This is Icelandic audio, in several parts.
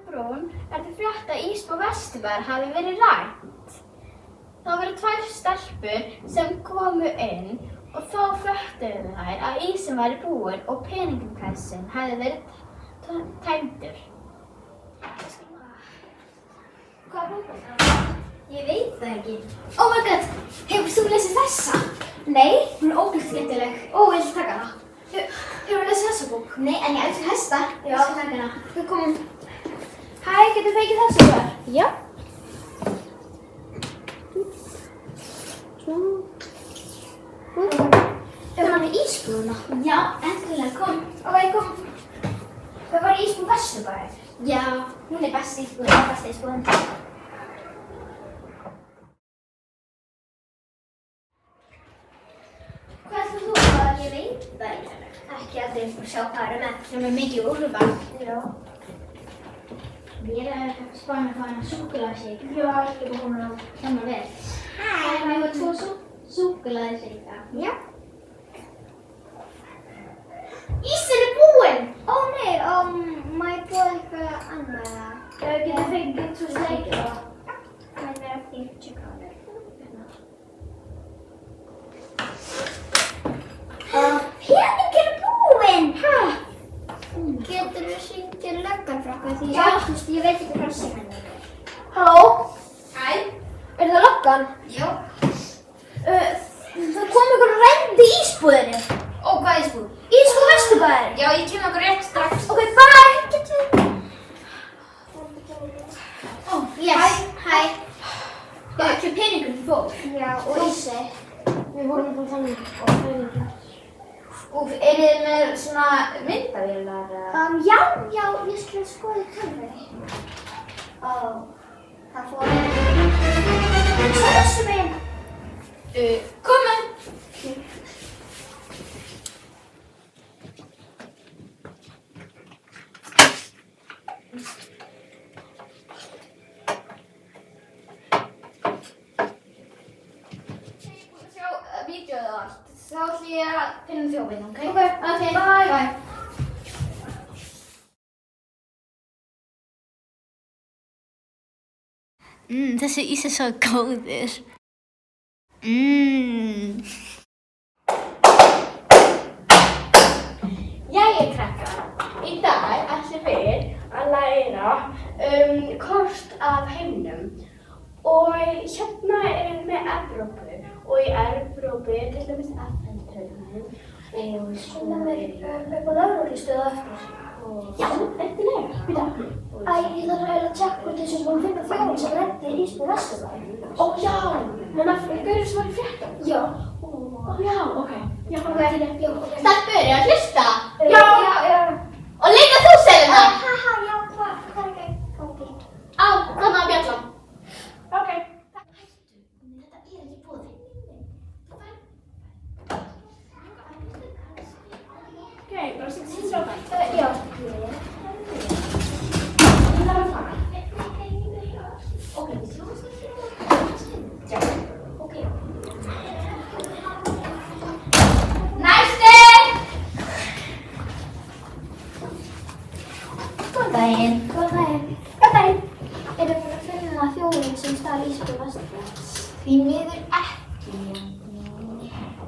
Brún, ertu frétta að ísbúð Vesturbæjar hafi verið rænt? Það voru 2 stelpur sem komu inn og þá fréttuðu þær að ísinn væri búinn og peningakassinn hefði verið tæmdur. Hvað er bókin? Ég veit það ekki. Oh my god, hefur þú lesið þessa? Nei, hún er ógeðslega skemmtileg. Ó, ég vil taka hana. Hefur þú lesið þessa bók? Nei, en ég elskar hesta. Já, ég skal taka hana. Við komum. Hæ, getur þú fengið þessu þar? Já. Hefur hann í ísbúðuna? Já, endilega, kom. Ok, kom. Það var ísbúð Vesturbæjar. Já, hún er besta ísbúðin. Hvað ætlar þú að ég veit það ekki? Ekki að þau sjá hvað með sem mikið úrval. Já. Ég að spána hvað hana súkkulaðishake. Já, ég var komin á saman vel. Hæ, það var 2 súkkulaðishake. Já. Ísinn er búinn! Ó nei, má ég búið eitthvað annað? Getur fengið 2 sleikir og það er vera 50 krónur. Peningin er búinn! Hæ? Getur þú hringt löggan frá okkur því ég veit ekki hvað sem henni er. Halló? Hæ? Er það löggan? Já. Það kom einhver og rændi ísbúðinni. Ó, hvað ísbúð? Ísbúð Vesturbæjar. Já, ég kem okkur rétt strax. Ok, bye! Ó, yes. Hæ. Já, ekki peningur til fólk. Já, og ísi. Við vorum búin þannig og peningur. Úf, þið með svona myndavélar? Já, ég skulle skoða tölvunni. Ó, það fór svo þessu megin. Komum! Sjá vídeóið og allt. Þá ætlum ég að finna þjófinn, ok? Ok, bye! Bye! Þessi ís er svo góður. Jæja, krakkar. Í dag ætlum við að læra kort af heiminum. Og hérna erum við með Evrópu. Og í Evrópu er til dæmis FN-tölvun. Og svona er upp á lögreglustöð á eftir. Já, eftirlega. Býta. Æ, ég þarf að tjekka hvort þessu sem hún finna þjóðin sem rændi ísbúð Vesturbæjar. Ó, já. Menn að gaurinn sem var í fréttum? Já. Ó, já, ok. Já, ok. Stelpur, ég að hlusta. Já. Og líka þú segir það. Haha, já, hvað er ekki gangi? Á, þannig að bjalla. Ok. Þetta er ekki búið. Ok, bara setja sér á það. Já. Ég þarf að fara. Ok, við sjáumst ekki. Já. Ok. Næsti! Góðan daginn. Góðan daginn. Góðan daginn. Erum við að finna þjófinn sem stal ísbúð Vesturbæjar? Því miður ekki.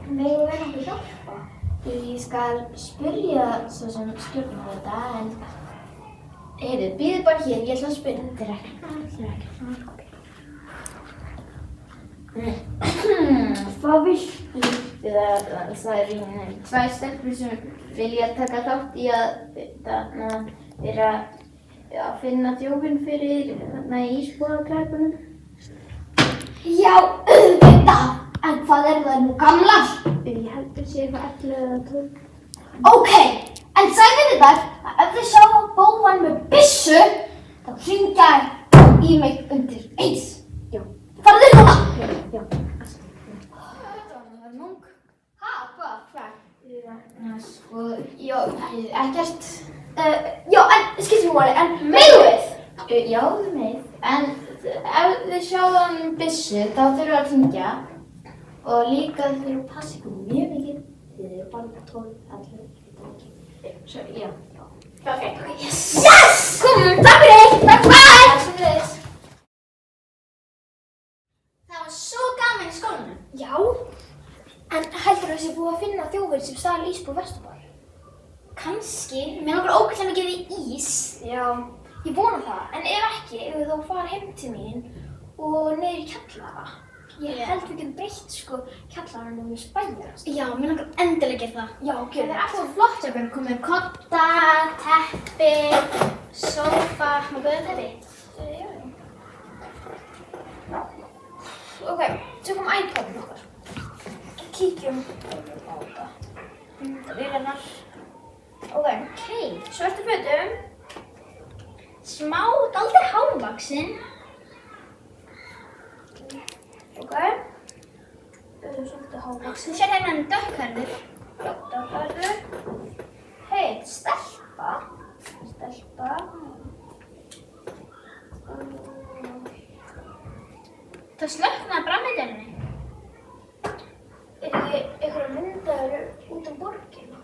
Megum við nokkuð hjálpa? Ég skal spyrja svo sem stjórnar þetta, en bíðið bara hér, ég ætla að spyrja. Þetta er ekki. Hvað viltu? Það er 2 stelpur sem vilja taka þátt í að vera að finna þjófinn fyrir ísbúðarglæpunum. Já, auðvitað! En hvað það nú gamlar? Ég held að sé eitthvað 11 eða 12. Ok, en sagði þið þær að ef þið sjá bófann með byssu, þá hringja í mig undir eins. Já. Farðu þið núna? Já. Þetta var mung. Ha, hvað? Sko, já, ekkert. Já, en skiptir máli, en megum við? Já, við megum. En ef þið sjáðu hann byssu, þá þurfum við að hringja. Og líka þið þurfum að passa ykkur mjög mikið. Þið eru bara 12, 11, svo, já. Ok. Yes! Komum, takk fyrir! Takk, bye! Það var svo gaman í skólanum. Já, en heldur þessi búið að finna þjófinn sem stal ísbúð Vesturbæ? Kannski, mér langar ógeðslega mikið í ís. Já, ég vona það, en ef ekki, ef við þá fara heim til mín og niður í kjallara. Ég held við getum breytt sko kjallaranum við spæjarast. Já, mér langar endilega að gera það. Já, Það gerum er það. alltaf flott að vera komið kodda, teppi, sófa, má bjóða teppi? Já. Ok, tökum iPodin okkar. Kíkjum á þetta. Myndavélarnar. Ok, svörtu fötum. Smá, dálítið hávaxinn. Ok. Svolítið hávaxinn. Þú sér hérna hann dökkhærður. Dökkhærður. Hey, stelpa. Stelpa. Það slöknaði brandmyndavélinni. Er ekki einhverja myndavélar út á borgina?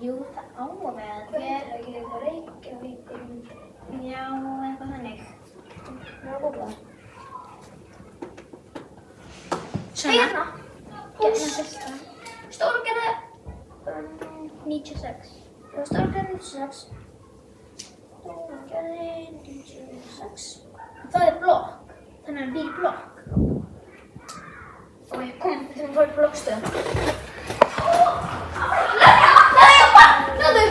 Jú, það á að vera. Hvað er ekki eitthvað Reykjavíkur myndavélar? Já, eitthvað þannig. Ég er að googla það. Svona. Hús. Hérna. Stórgerði 96. Stórgerði 96. Stórgerði 96. Það er blokk. Þannig að hann býr í blokk. Ok, kom, við þurfum að fara í blokkstöðum. Náðu!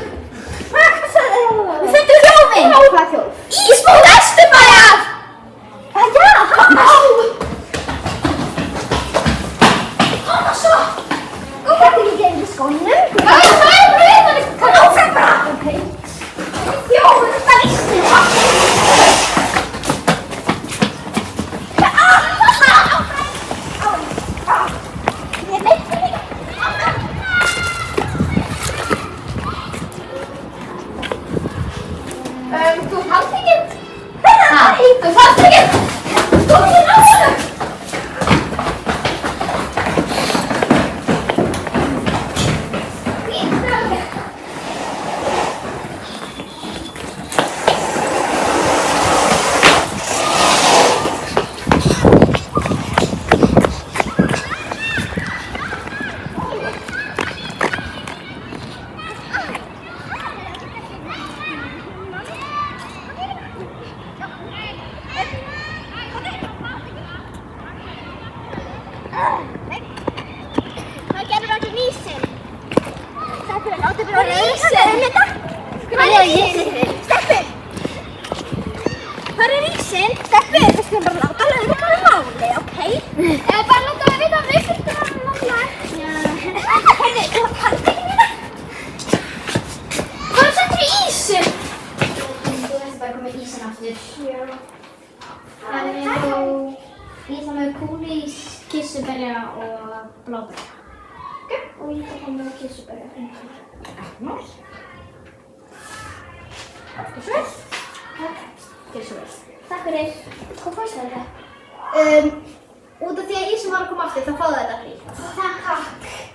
Hvað sagði það? Við fundum þjófinn! Hvað þjóf? Ísbúð Vesturbæjar! Já! Koma svo! Þú fætti ekki geim í skónum. Það er bara utan í Áfram bara! Ok. Þjófur, þetta er ísbúð! Þú fannst ekki? Þú fannst ekki? Þú ekki náttúrulega? Hvað gerum við ekki ísinn? Stelpur, láttu bara ísinn. Hvað er ísinn? Stelpur! Hvað er ísinn? Stelpur, við skulum bara láta lögreglu máli, ok? Eða bara láta að vita að við þurfum að mála. Já. Heyrðu, þú fannst ekki mína? Hvað settur í ísinn? Þú veist bara komið ísinn aftur. Já. Það er ísinn með kúlís, kirsuberja og bláberja. Og ég ætla að koma með kirsuberja. Kirsuberja. Takk fyrir. Hvað fannst þetta? Út af því að ísinn var að koma aftur, þá fáðu þetta frí. Takk.